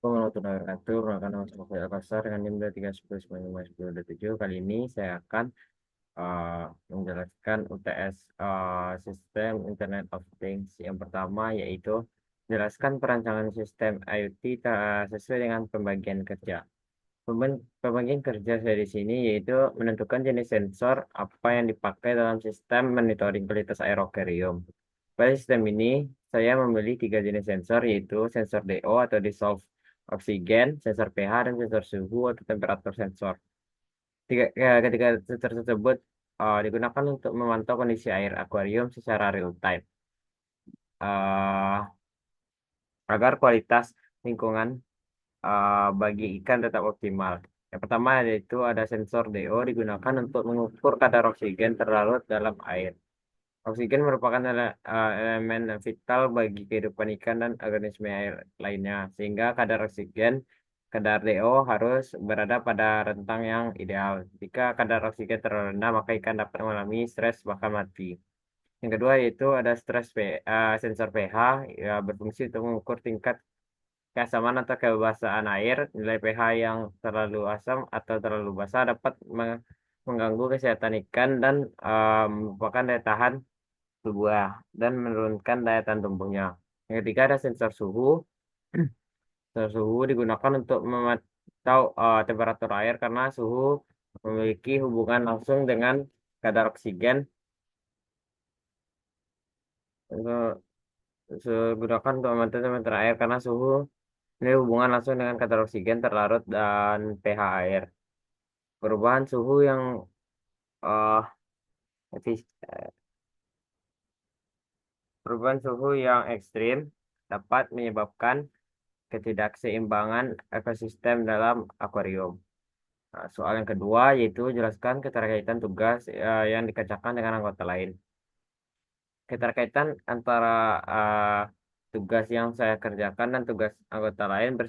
Assalamualaikum warahmatullahi wabarakatuh. Perkenalkan nama saya Faisal Pasar dengan NIM 310951027. Kali ini saya akan menjelaskan UTS Sistem Internet of Things. Yang pertama yaitu jelaskan perancangan sistem IoT sesuai dengan pembagian kerja. Pembagian kerja saya di sini yaitu menentukan jenis sensor apa yang dipakai dalam sistem monitoring kualitas air aquarium. Pada sistem ini, saya membeli tiga jenis sensor yaitu sensor DO atau dissolved oksigen, sensor pH, dan sensor suhu atau temperatur sensor. Ketiga sensor tersebut digunakan untuk memantau kondisi air akuarium secara real time, eh, agar kualitas lingkungan bagi ikan tetap optimal. Yang pertama yaitu ada sensor DO digunakan untuk mengukur kadar oksigen terlarut dalam air. Oksigen merupakan elemen vital bagi kehidupan ikan dan organisme air lainnya, sehingga kadar DO harus berada pada rentang yang ideal. Jika kadar oksigen terlalu rendah, maka ikan dapat mengalami stres bahkan mati. Yang kedua yaitu ada sensor pH, ya, berfungsi untuk mengukur tingkat keasaman atau kebebasan air. Nilai pH yang terlalu asam atau terlalu basa dapat mengganggu kesehatan ikan dan merupakan daya tahan buah dan menurunkan daya tahan tumbuhnya. Yang ketiga ada sensor suhu. Sensor suhu digunakan untuk memantau temperatur air karena suhu memiliki hubungan langsung dengan kadar oksigen. Untuk Digunakan untuk memantau temperatur air karena suhu ini hubungan langsung dengan kadar oksigen terlarut dan pH air. Perubahan suhu yang eh, efis- perubahan suhu yang ekstrim dapat menyebabkan ketidakseimbangan ekosistem dalam akuarium. Nah, soal yang kedua yaitu jelaskan keterkaitan tugas yang dikerjakan dengan anggota lain. Keterkaitan antara tugas yang saya kerjakan dan tugas anggota lain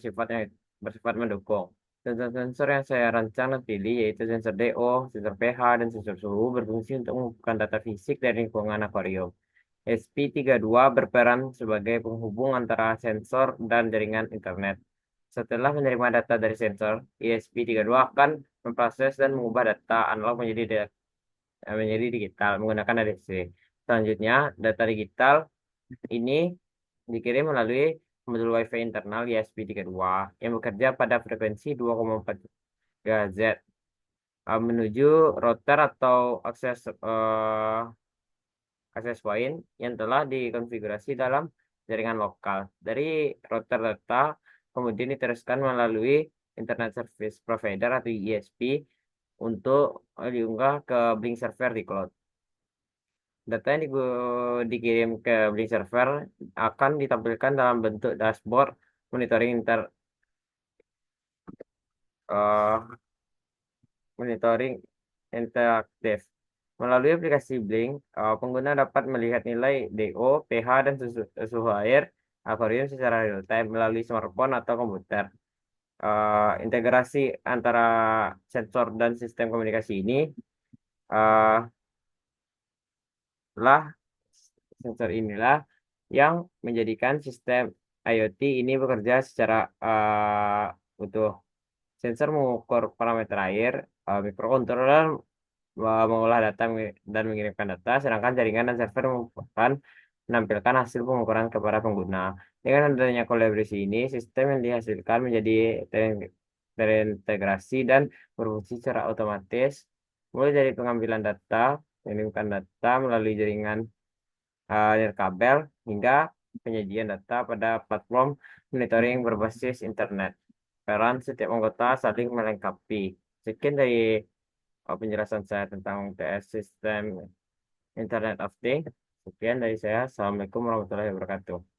bersifat mendukung. Sensor-sensor yang saya rancang dan pilih yaitu sensor DO, sensor pH, dan sensor suhu berfungsi untuk mengumpulkan data fisik dari lingkungan akuarium. SP32 berperan sebagai penghubung antara sensor dan jaringan internet. Setelah menerima data dari sensor, ESP32 akan memproses dan mengubah data analog menjadi digital menggunakan ADC. Selanjutnya, data digital ini dikirim melalui modul WiFi internal ESP32 yang bekerja pada frekuensi 2,4 GHz menuju router atau akses point yang telah dikonfigurasi dalam jaringan lokal. Dari router data kemudian diteruskan melalui Internet Service Provider atau ISP untuk diunggah ke Blink server di cloud. Data yang dikirim ke Blink server akan ditampilkan dalam bentuk dashboard monitoring eh, monitoring interaktif. Melalui aplikasi Blink, pengguna dapat melihat nilai DO, pH, dan suhu air akuarium secara real time melalui smartphone atau komputer. Integrasi antara sensor dan sistem komunikasi ini eh, lah sensor inilah yang menjadikan sistem IoT ini bekerja secara utuh. Sensor mengukur parameter air, mikrokontroler mengolah data dan mengirimkan data, sedangkan jaringan dan server menampilkan hasil pengukuran kepada pengguna. Dengan adanya kolaborasi ini, sistem yang dihasilkan menjadi terintegrasi dan berfungsi secara otomatis, mulai dari pengambilan data, mengirimkan data melalui jaringan nirkabel, hingga penyajian data pada platform monitoring berbasis internet. Peran setiap anggota saling melengkapi. Sekian dari penjelasan saya tentang TS Sistem Internet of Things. Sekian dari saya. Assalamualaikum warahmatullahi wabarakatuh.